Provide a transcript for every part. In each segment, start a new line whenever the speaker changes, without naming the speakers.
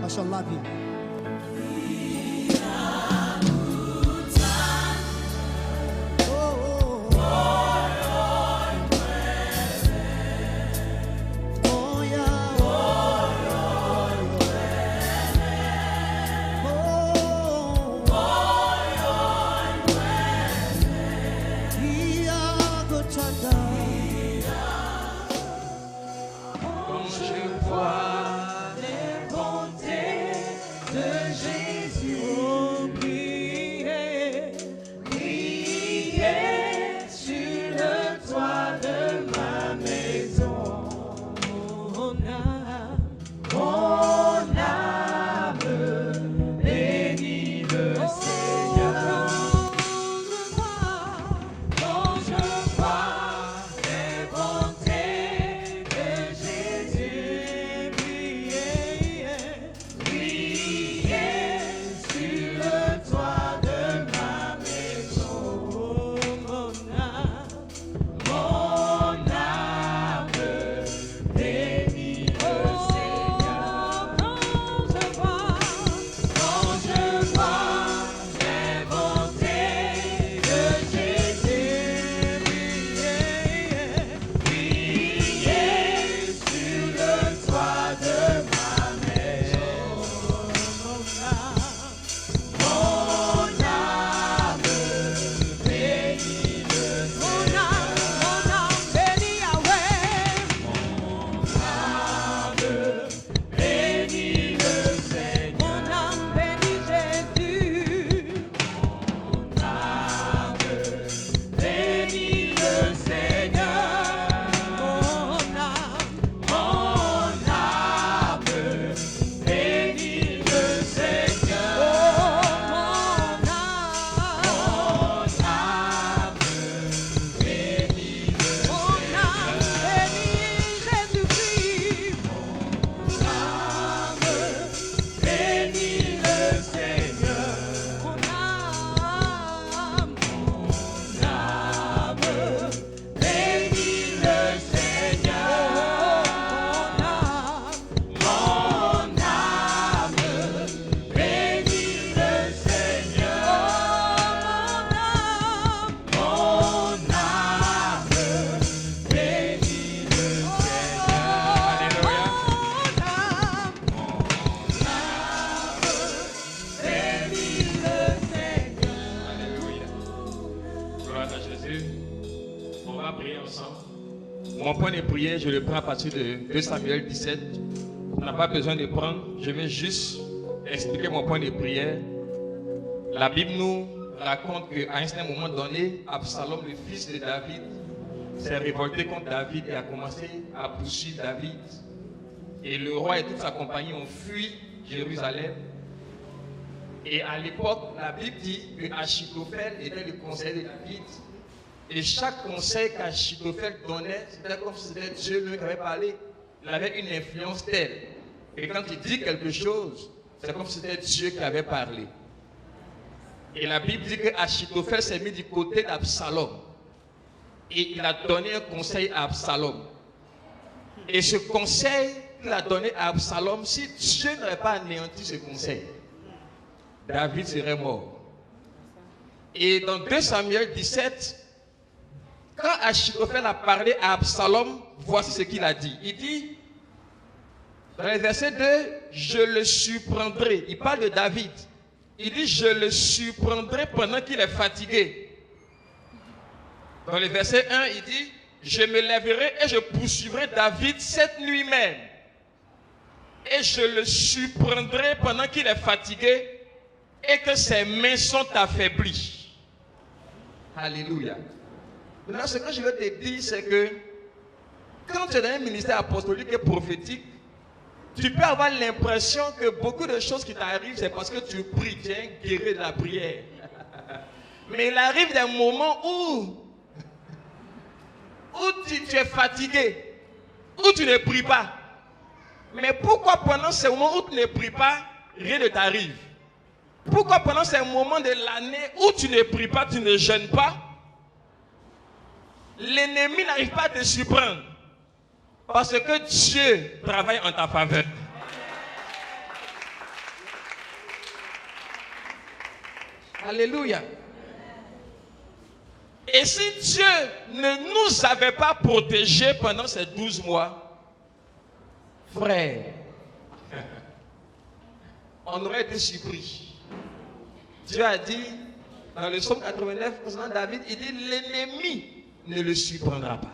Mashallah.
Mon point de prière, je le prends à partir de 2 Samuel 17. On n'a pas besoin de prendre, je vais juste expliquer mon point de prière. La Bible nous raconte qu'à un certain moment donné, Absalom, le fils de David, s'est révolté contre David et a commencé à poursuivre David. Et le roi et toute sa compagnie ont fui Jérusalem. Et à l'époque, la Bible dit que Achitophel était le conseiller de David. Et chaque conseil qu'Achitophel donnait, c'était comme si c'était Dieu lui qui avait parlé. Il avait une influence telle. Et quand il dit quelque chose, c'est comme si c'était Dieu qui avait parlé. Et la Bible dit que Achitophel s'est mis du côté d'Absalom. Et il a donné un conseil à Absalom. Et ce conseil qu'il a donné à Absalom, si Dieu n'avait pas anéanti ce conseil, David serait mort. Et dans 2 Samuel 17, quand Achitophel a parlé à Absalom, voici ce qu'il a dit. Il dit, dans le verset 2, je le surprendrai. Il parle de David. Il dit, je le surprendrai pendant qu'il est fatigué. Dans le verset 1, il dit, je me lèverai et je poursuivrai David cette nuit même. Et je le surprendrai pendant qu'il est fatigué et que ses mains sont affaiblies. Alléluia. Maintenant, ce que je veux te dire, c'est que quand tu es dans un ministère apostolique et prophétique, tu peux avoir l'impression que beaucoup de choses qui t'arrivent, c'est parce que tu pries, tu es un guerrier de la prière. Mais il arrive des moments où tu es fatigué, où tu ne pries pas. Mais pourquoi pendant ces moments où tu ne pries pas, rien ne t'arrive? Pourquoi pendant ces moments de l'année où tu ne pries pas, tu ne jeûnes pas, l'ennemi n'arrive pas à te surprendre? Parce que Dieu travaille en ta faveur. Alléluia. Et si Dieu ne nous avait pas protégés pendant ces 12 mois, frère, on aurait été surpris. Dieu a dit, dans le psaume 89, concernant David, il dit, l'ennemi ne le surprendra pas.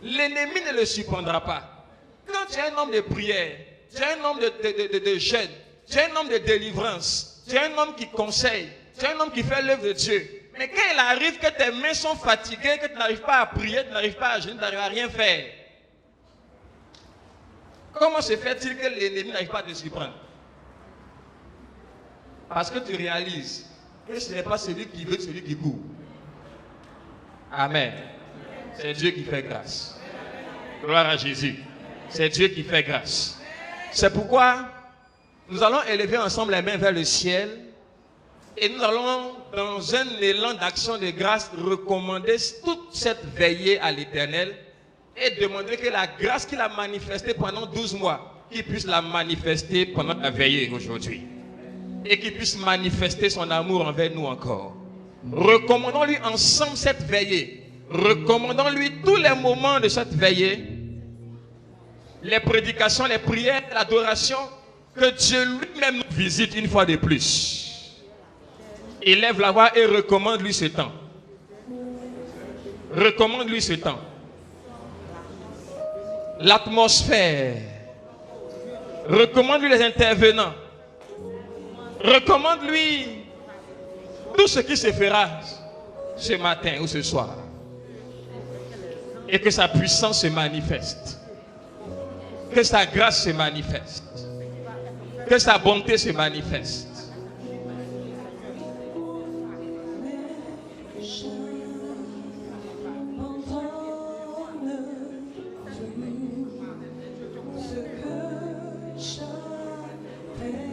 L'ennemi ne le surprendra pas. Quand tu es un homme de prière, tu es un homme de jeûne, tu es un homme de délivrance, tu es un homme qui conseille, tu es un homme qui fait l'œuvre de Dieu. Mais quand il arrive que tes mains sont fatiguées, que tu n'arrives pas à prier, tu n'arrives pas à jeûner, tu n'arrives à rien faire. Comment se fait-il que l'ennemi n'arrive pas à te surprendre? Parce que tu réalises que ce n'est pas celui qui veut, celui qui court. Amen. C'est Dieu qui fait grâce. Gloire à Jésus. C'est Dieu qui fait grâce. C'est pourquoi nous allons élever ensemble les mains vers le ciel et nous allons, dans un élan d'action de grâce, recommander toute cette veillée à l'Éternel et demander que la grâce qu'il a manifestée pendant 12 mois, qu'il puisse la manifester pendant la veillée aujourd'hui. Et qu'il puisse manifester son amour envers nous encore. Recommandons-lui ensemble cette veillée. Recommandons-lui tous les moments de cette veillée. Les prédications, les prières, l'adoration. Que Dieu lui-même nous visite une fois de plus. Élève la voix et recommande-lui ce temps. Recommande-lui ce temps. L'atmosphère. Recommande-lui les intervenants. Recommande-lui tout ce qui se fera ce matin ou ce soir. Et que sa puissance se manifeste. Que sa grâce se manifeste. Que sa bonté se manifeste.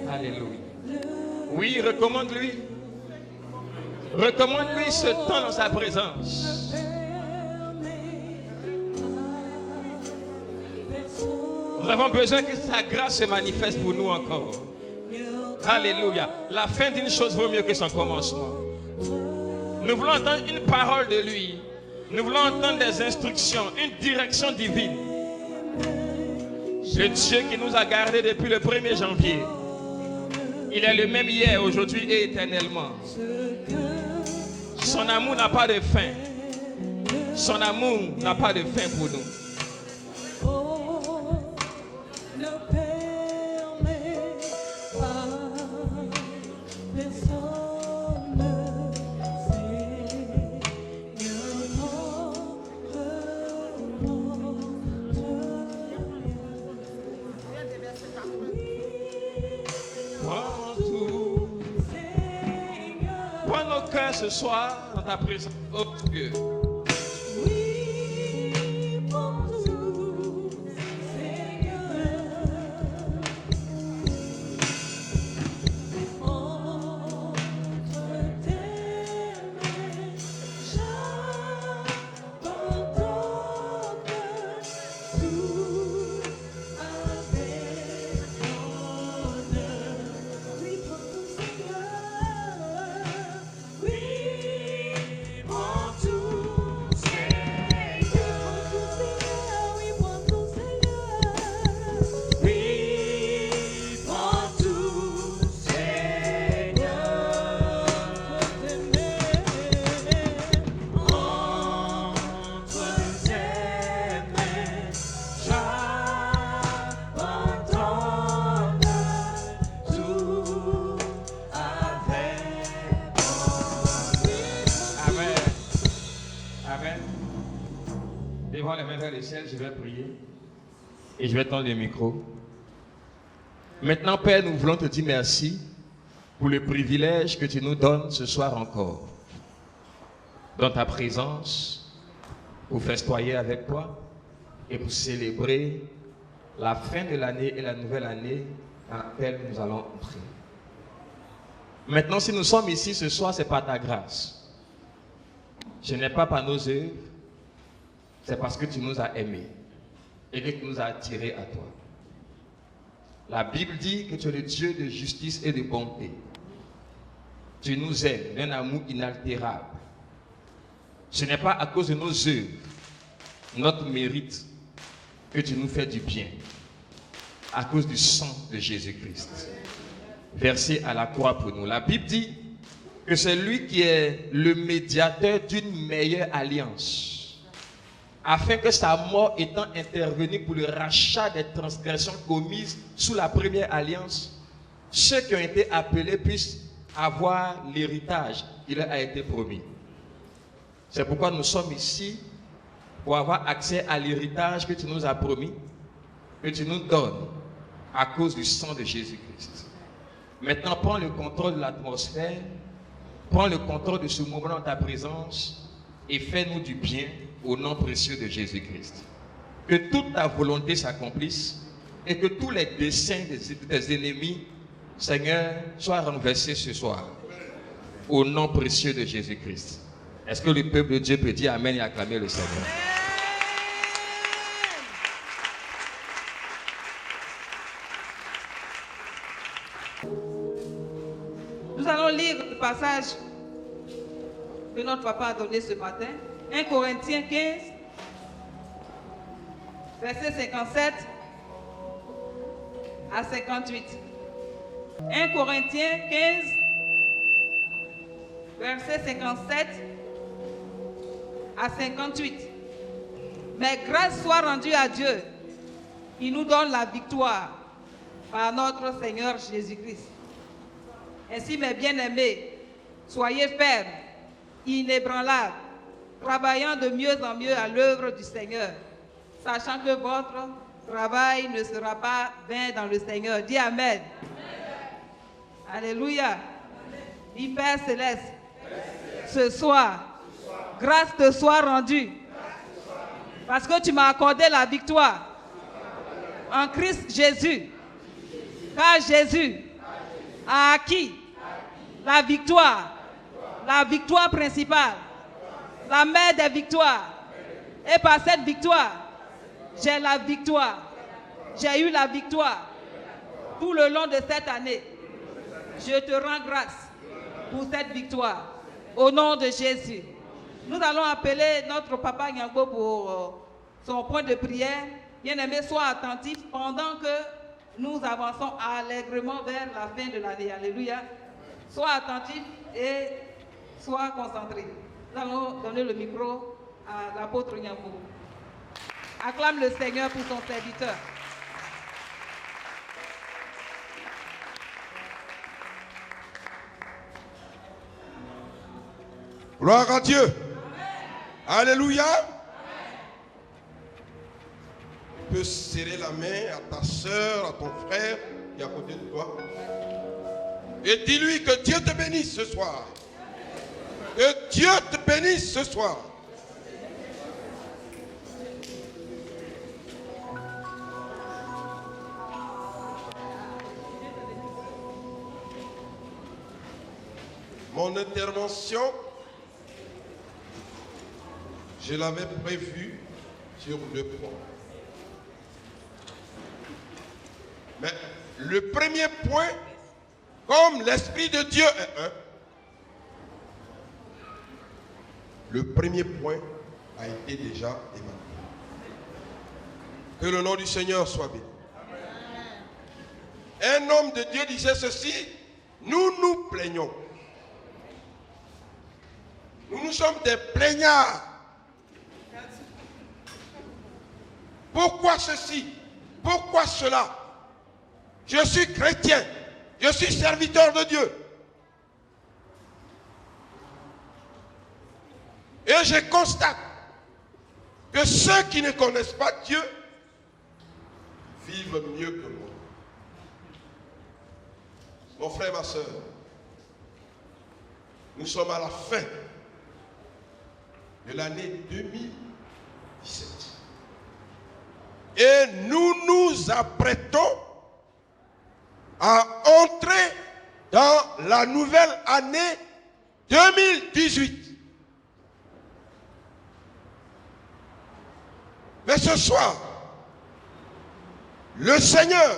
Alléluia. Oui, recommande-lui. Recommande-lui ce temps dans sa présence. Nous avons besoin que sa grâce se manifeste pour nous encore. Alléluia. La fin d'une chose vaut mieux que son commencement. Nous voulons entendre une parole de lui. Nous voulons entendre des instructions, une direction divine. Le Dieu qui nous a gardés depuis le 1er janvier. Il est le même hier, aujourd'hui et éternellement. Son amour n'a pas de fin. Son amour n'a pas de fin pour nous. Ce soir, dans ta présence, oh Dieu. Devant les mains vers le ciel, je vais prier et je vais tendre le micro. Maintenant, Père, nous voulons te dire merci pour le privilège que tu nous donnes ce soir encore. Dans ta présence, pour festoyer avec toi et pour célébrer la fin de l'année et la nouvelle année dans laquelle nous allons entrer. Maintenant, si nous sommes ici ce soir, c'est par ta grâce. Ce n'est pas par nos œuvres. C'est parce que tu nous as aimés et que tu nous as attirés à toi. La Bible dit que tu es le Dieu de justice et de bonté. tu nous aimes d'un amour inaltérable. Ce n'est pas à cause de nos œuvres, notre mérite, que tu nous fais du bien. À cause du sang de Jésus-Christ, versé à la croix pour nous. La Bible dit que c'est lui qui est le médiateur d'une meilleure alliance, afin que sa mort étant intervenue pour le rachat des transgressions commises sous la première alliance, ceux qui ont été appelés puissent avoir l'héritage qui leur a été promis. C'est pourquoi nous sommes ici, pour avoir accès à l'héritage que tu nous as promis, que tu nous donnes à cause du sang de Jésus-Christ. Maintenant, prends le contrôle de l'atmosphère, prends le contrôle de ce moment dans ta présence et fais-nous du bien au nom précieux de Jésus-Christ. Que toute ta volonté s'accomplisse et que tous les desseins de tes ennemis, Seigneur, soient renversés ce soir. Au nom précieux de Jésus-Christ. Est-ce que le peuple de Dieu peut dire Amen et acclamer le Seigneur?
Nous allons lire le passage que notre papa a donné ce matin. 1 Corinthiens 15, verset 57 à 58. 1 Corinthiens 15, verset 57 à 58. Mais grâce soit rendue à Dieu, qui nous donne la victoire par notre Seigneur Jésus-Christ. Ainsi, mes bien-aimés, soyez fermes, inébranlables, travaillant de mieux en mieux à l'œuvre du Seigneur, sachant que votre travail ne sera pas vain dans le Seigneur. Dis Amen. Amen. Alléluia. Dis Père Céleste, ce soir, grâce te soit rendue, parce que tu m'as accordé la victoire en Christ Jésus, car Jésus a acquis la victoire principale, la mère des victoires. Et par cette victoire, j'ai la victoire. J'ai eu la victoire tout le long de cette année. Je te rends grâce pour cette victoire. Au nom de Jésus. Nous allons appeler notre papa Nyangbo pour son point de prière. Bien-aimé, sois attentif pendant que nous avançons allègrement vers la fin de l'année. Alléluia. Sois attentif et sois concentré. Nous allons donner le micro à l'apôtre Nyangbo. Acclame le Seigneur pour son serviteur.
Gloire à Dieu. Amen. Alléluia. Amen. Tu peux serrer la main à ta soeur, à ton frère qui est à côté de toi. Et dis-lui que Dieu te bénisse ce soir. Que Dieu te bénisse ce soir. Mon intervention, je l'avais prévu sur 2 points. Mais le premier point, comme l'Esprit de Dieu est un, le premier point a été déjà évalué. Que le nom du Seigneur soit béni. Un homme de Dieu disait ceci, nous nous plaignons. Nous sommes des plaignards. Pourquoi ceci? Pourquoi cela? Je suis chrétien. Je suis serviteur de Dieu. Et je constate que ceux qui ne connaissent pas Dieu vivent mieux que moi. Mon frère, ma soeur, nous sommes à la fin de l'année 2017. Et nous nous apprêtons à entrer dans la nouvelle année 2018. Mais ce soir, le Seigneur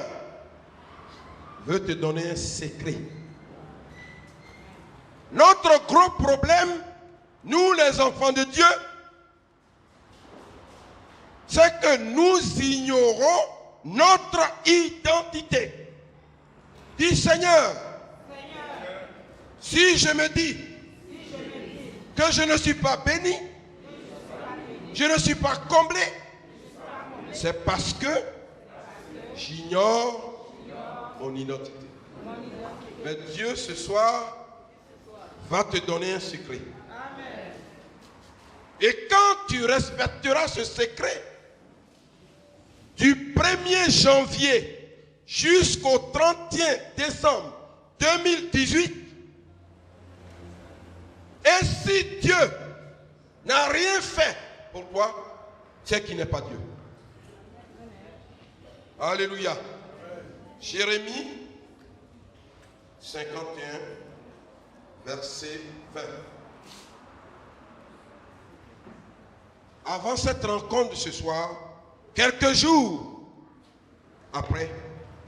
veut te donner un secret. Notre gros problème, nous les enfants de Dieu, c'est que nous ignorons notre identité. Dis Seigneur, si je me dis que je ne suis pas béni, je ne suis pas comblé, c'est parce que j'ignore mon identité. Mais Dieu ce soir va te donner un secret. Et quand tu respecteras ce secret, du 1er janvier jusqu'au 31 décembre 2018, et si Dieu n'a rien fait pour toi, c'est qu'il n'est pas Dieu. Alléluia. Jérémie 51, verset 20. Avant cette rencontre de ce soir, quelques jours après,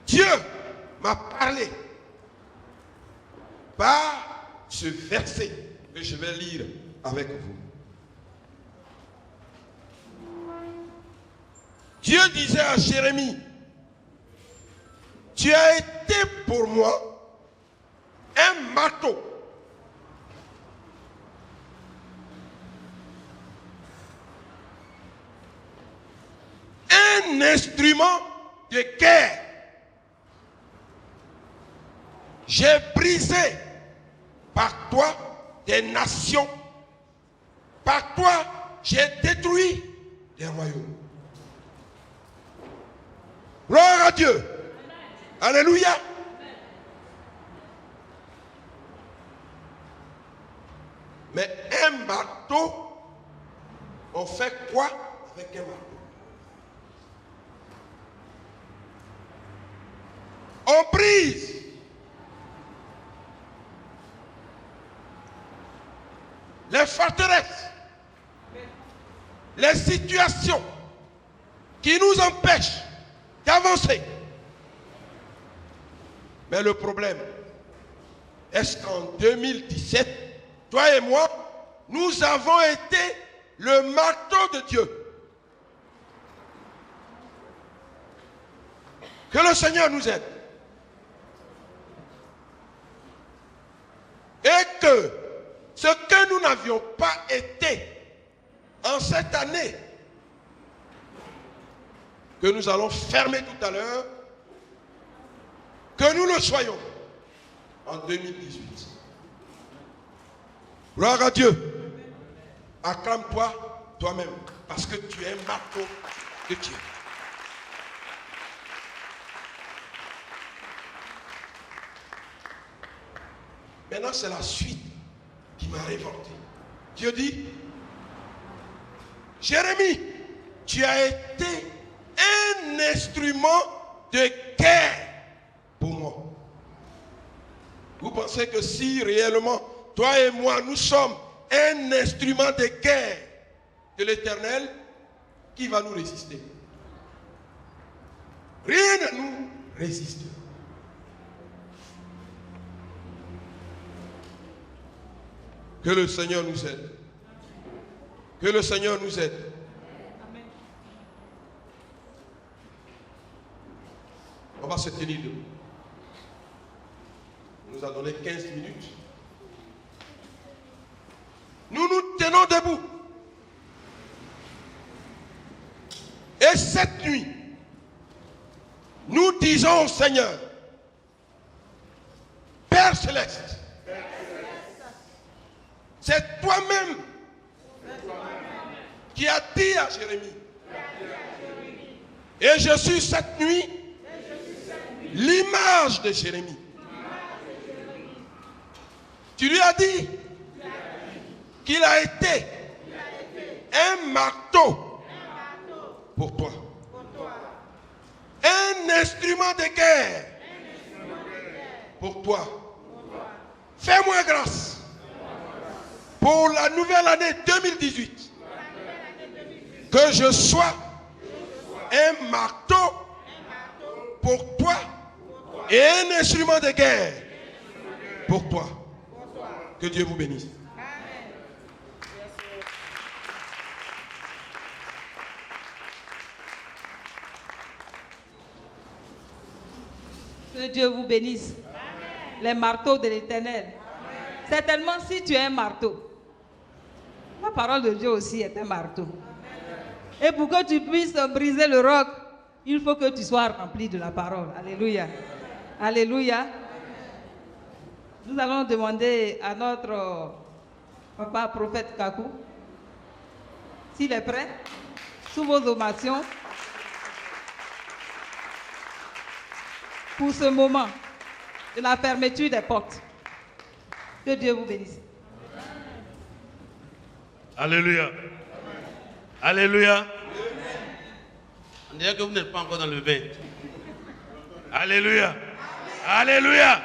Dieu m'a parlé par ce verset que je vais lire avec vous. Dieu disait à Jérémie, tu as été pour moi un marteau. Un instrument de guerre. J'ai brisé par toi des nations. Par toi, j'ai détruit des royaumes. Gloire à Dieu. Alléluia. Mais un marteau, on fait quoi avec un marteau? On brise. Les forteresses, les situations qui nous empêchent d'avancer. Mais le problème, est-ce qu'en 2017, toi et moi, nous avons été le marteau de Dieu? Que le Seigneur nous aide. Et que ce que nous n'avions pas été en cette année, que nous allons fermer tout à l'heure, que nous le soyons en 2018. Gloire à Dieu. Acclame-toi toi-même, parce que tu es un marteau de Dieu. Maintenant, c'est la suite qui m'a révolté. Dieu dit, Jérémie, tu as été un instrument de guerre pour moi. Vous pensez que si réellement, toi et moi, nous sommes un instrument de guerre de l'Éternel, qui va nous résister? Rien ne nous résiste. Que le Seigneur nous aide. Que le Seigneur nous aide.
Amen.
On va se tenir debout. On nous a donné 15 minutes. Nous nous tenons debout. Et cette nuit, nous disons au Seigneur, Père Céleste, c'est toi-même qui as dit à Jérémie. Et je suis cette nuit l'image de Jérémie. Tu lui as dit qu'il a été un marteau pour toi. Un instrument de guerre pour toi. Fais-moi grâce pour la nouvelle année 2018, que je sois un marteau pour toi et un instrument de guerre pour toi. Que Dieu vous bénisse.
Que Dieu vous bénisse. Les marteaux de l'Éternel. Certainement, si tu es un marteau, la parole de Dieu aussi est un marteau. Et pour que tu puisses briser le roc, il faut que tu sois rempli de la parole. Alléluia. Alléluia. Nous allons demander à notre papa prophète Kakou s'il est prêt, sous vos ovations, pour ce moment de la fermeture des portes. Que Dieu vous bénisse.
Alléluia. Alléluia. On dirait que vous n'êtes pas encore dans le bain. Alléluia. Alléluia.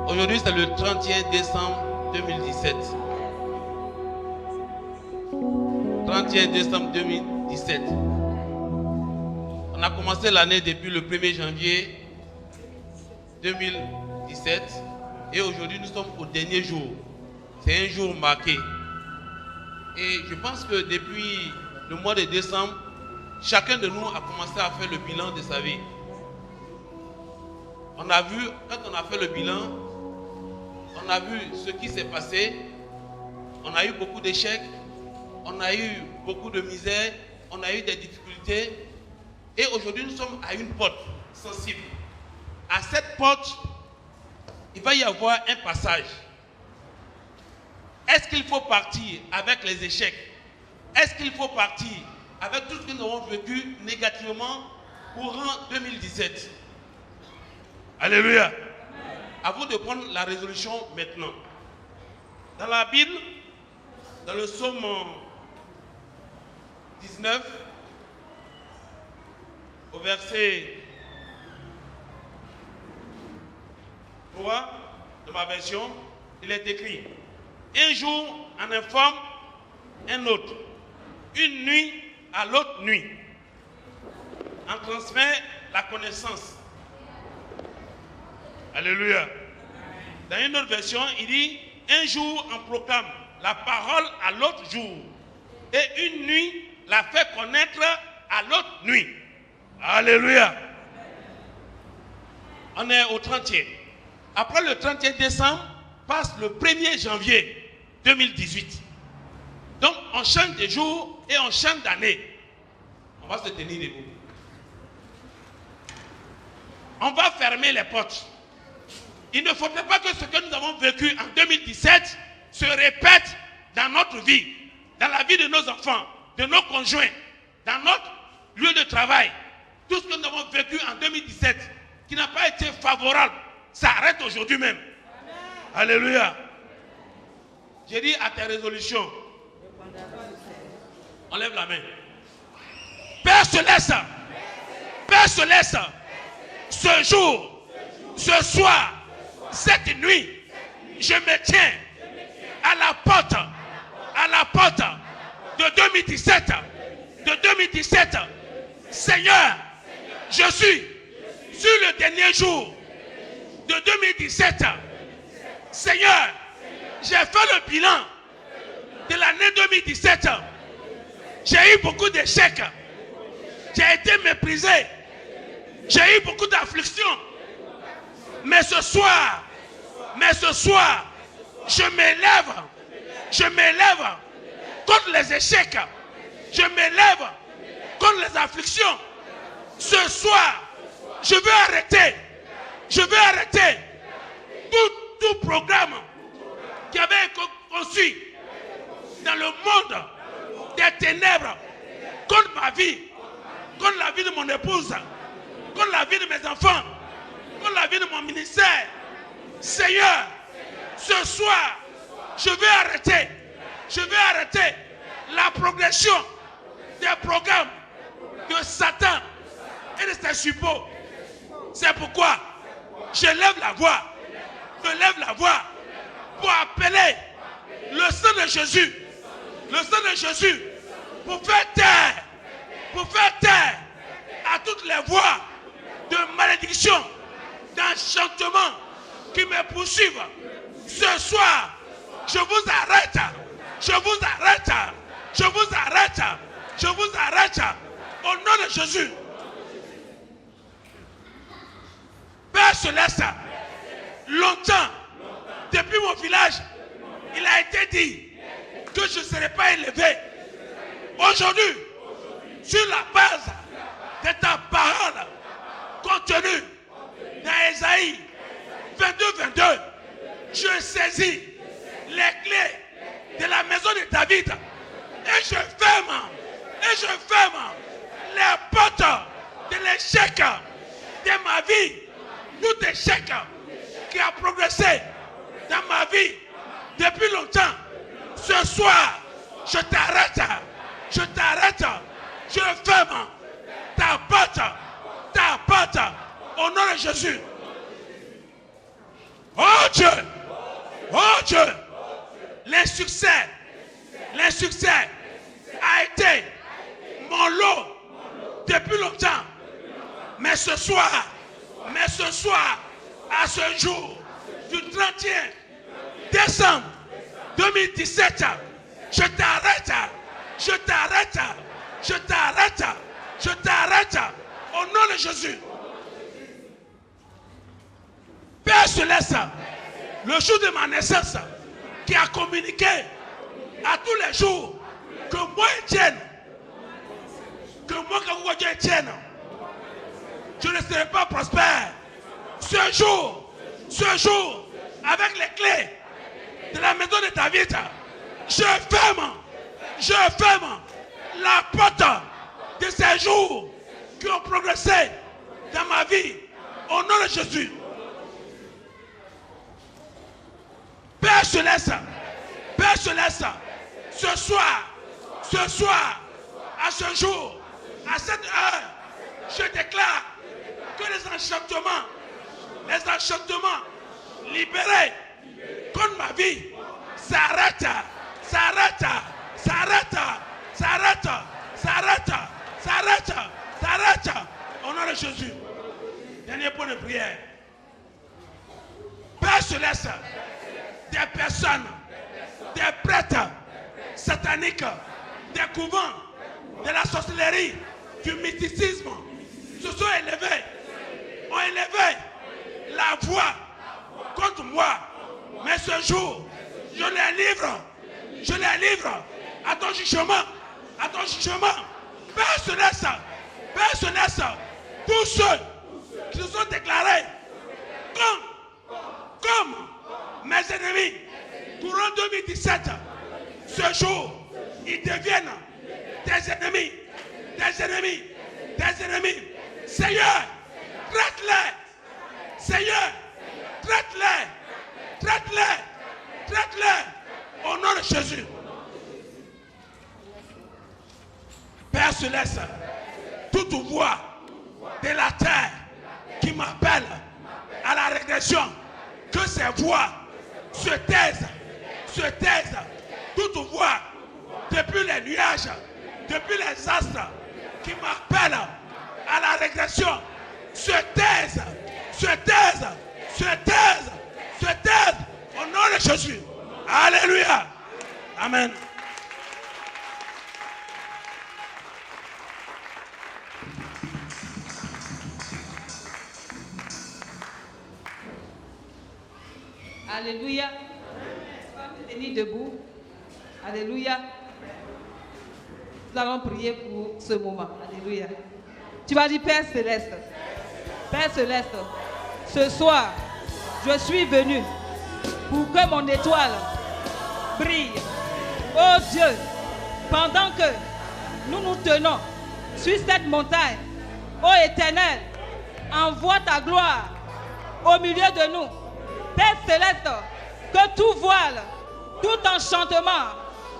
Aujourd'hui, c'est le 31 décembre 2017. 31 décembre 2017. On a commencé l'année depuis le 1er janvier 2017 et aujourd'hui nous sommes au dernier jour. C'est un jour marqué. Et je pense que depuis le mois de décembre, chacun de nous a commencé à faire le bilan de sa vie. On a vu, quand on a fait le bilan, on a vu ce qui s'est passé. On a eu beaucoup d'échecs, on a eu beaucoup de misère, on a eu des difficultés. Et aujourd'hui, nous sommes à une porte sensible. À cette porte, il va y avoir un passage. Est-ce qu'il faut partir avec les échecs? Est-ce qu'il faut partir avec tout ce que nous avons vécu négativement courant 2017? Alléluia. À vous de prendre la résolution maintenant. Dans la Bible, dans le psaume 19, au verset 3 de ma version, il est écrit: un jour en informe un autre, une nuit à l'autre nuit. On transmet la connaissance. Alléluia. Dans une autre version, il dit: un jour on proclame la parole à l'autre jour, et une nuit la fait connaître à l'autre nuit. Alléluia. On est au 30e. Après le 31 décembre, passe le 1er janvier 2018. Donc on change de jour et on change d'année. On va se tenir debout. On va fermer les portes. Il ne faudrait pas que ce que nous avons vécu en 2017 se répète dans notre vie, dans la vie de nos enfants, de nos conjoints, dans notre lieu de travail. Tout ce que nous avons vécu en 2017 qui n'a pas été favorable, ça arrête aujourd'hui même. Amen. Alléluia. J'ai dit à tes résolutions, on lève la main. Père Céleste, Père Céleste, ce jour, ce soir, cette nuit, je me tiens à la porte de 2017, Seigneur, je suis sur le dernier jour de 2017. Seigneur, j'ai fait le bilan de l'année 2017. J'ai eu beaucoup d'échecs. J'ai été méprisé. J'ai eu beaucoup d'afflictions. Mais ce soir, je m'élève contre les échecs. Je m'élève contre les afflictions. Ce soir, je veux arrêter tout programme qui avait été conçu dans le monde des ténèbres contre ma vie, contre la vie de mon épouse, contre la vie de mes enfants, contre la vie de mon ministère. Seigneur, ce soir, je veux arrêter la progression des programmes de Satan et de ses suppôts. C'est pourquoi je lève la voix pour appeler le sang de Jésus, pour faire taire à toutes les voix de malédiction, d'enchantement qui me poursuivent, ce soir, je vous arrête. Je vous arrête. Je vous arrête. Je vous arrête. Au nom de Jésus. Père Céleste, longtemps, depuis mon village, il a été dit que je ne serai pas élevé. Aujourd'hui, sur la base de ta parole contenue dans Ésaïe 22, je saisis les clés de la maison de David et je ferme les portes de l'échec de ma vie. Tout échec qui a progressé dans ma vie depuis longtemps, ce soir, je t'arrête, je ferme ta porte, au nom de Jésus. Oh Dieu, l'insuccès a été mon lot depuis longtemps, mais ce soir, à ce jour du 31 décembre 2017, je t'arrête au nom de Jésus. Père Céleste, le jour de ma naissance, qui a communiqué à tous les jours que moi Etienne, je ne serai pas prospère. Ce jour, avec les clés de la maison de David, je ferme la porte de ces jours qui ont progressé dans ma vie, au nom de Jésus. Père Céleste, ce soir, à ce jour, à cette heure, je déclare que les enchantements libérés contre ma vie s'arrêtent au nom de Jésus. Dernier point de prière. Père Céleste, des personnes, des prêtres sataniques, des couvents, de la sorcellerie, du mysticisme, se sont ont élevé la voix contre moi. Mais ce jour, je les livre à ton jugement, Père Céleste, tous ceux qui se sont déclarés comme mes ennemis, courant 2017, ce jour, ils deviennent des ennemis. Seigneur, traite-les. Au nom de Jésus. Père Céleste, toute voix de la terre qui m'appelle à la régression, que ces voix se taisent. Toute voix depuis les nuages, depuis les astres qui m'appellent à la régression, se taisent au nom de Jésus. Alléluia. Amen.
Alléluia. Tenez debout. Alléluia. Nous allons prier pour ce moment. Alléluia. Tu vas dire Père Céleste. Père Céleste, ce soir, je suis venu pour que mon étoile brille. Oh Dieu, pendant que nous nous tenons sur cette montagne, ô Éternel, envoie ta gloire au milieu de nous. Père Céleste, que tout voile, tout enchantement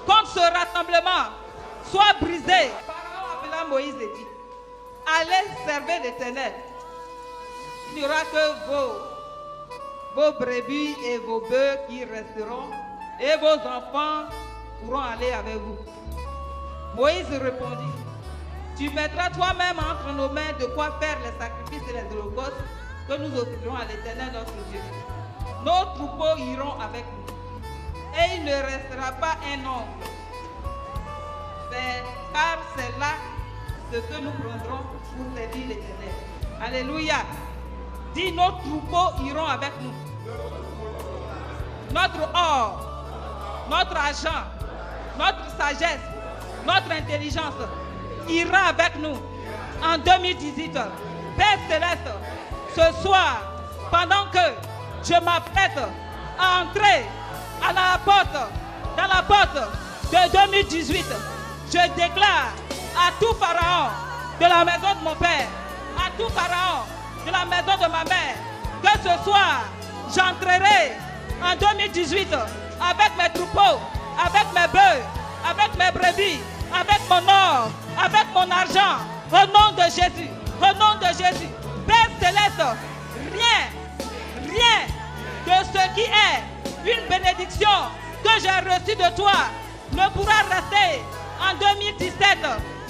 contre ce rassemblement soit brisé. Pharaon appela Moïse et dit, allez servir l'Éternel. Il n'y aura que vos brebis et vos bœufs qui resteront, et vos enfants pourront aller avec vous. Moïse répondit, tu mettras toi-même entre nos mains de quoi faire les sacrifices et les holocaustes que nous offrirons à l'Éternel notre Dieu. nos troupeaux iront avec nous. Et il ne restera pas un nombre. Car c'est là ce que nous prendrons pour servir l'Éternel. Alléluia. Dis, nos troupeaux iront avec nous. Notre or, notre argent, notre sagesse, notre intelligence ira avec nous en 2018. Père Céleste, ce soir, pendant que je m'apprête à entrer dans la porte de 2018, je déclare à tout pharaon de la maison de mon père, à tout pharaon de la maison de ma mère, que ce soir, j'entrerai en 2018 avec mes troupeaux, avec mes bœufs, avec mes brebis, avec mon or, avec mon argent, au nom de Jésus, au nom de Jésus. Père Céleste, rien de ce qui est une bénédiction que j'ai reçue de toi ne pourra rester en 2017.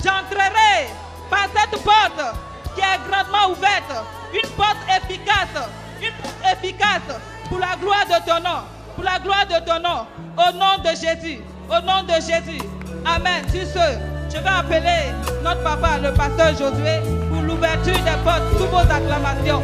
J'entrerai par cette porte qui est grandement ouverte, une porte efficace pour la gloire de ton nom, pour la gloire de ton nom, au nom de Jésus, au nom de Jésus. Amen. Sur ce, je vais appeler notre papa, le pasteur Josué, pour l'ouverture des portes sous vos acclamations.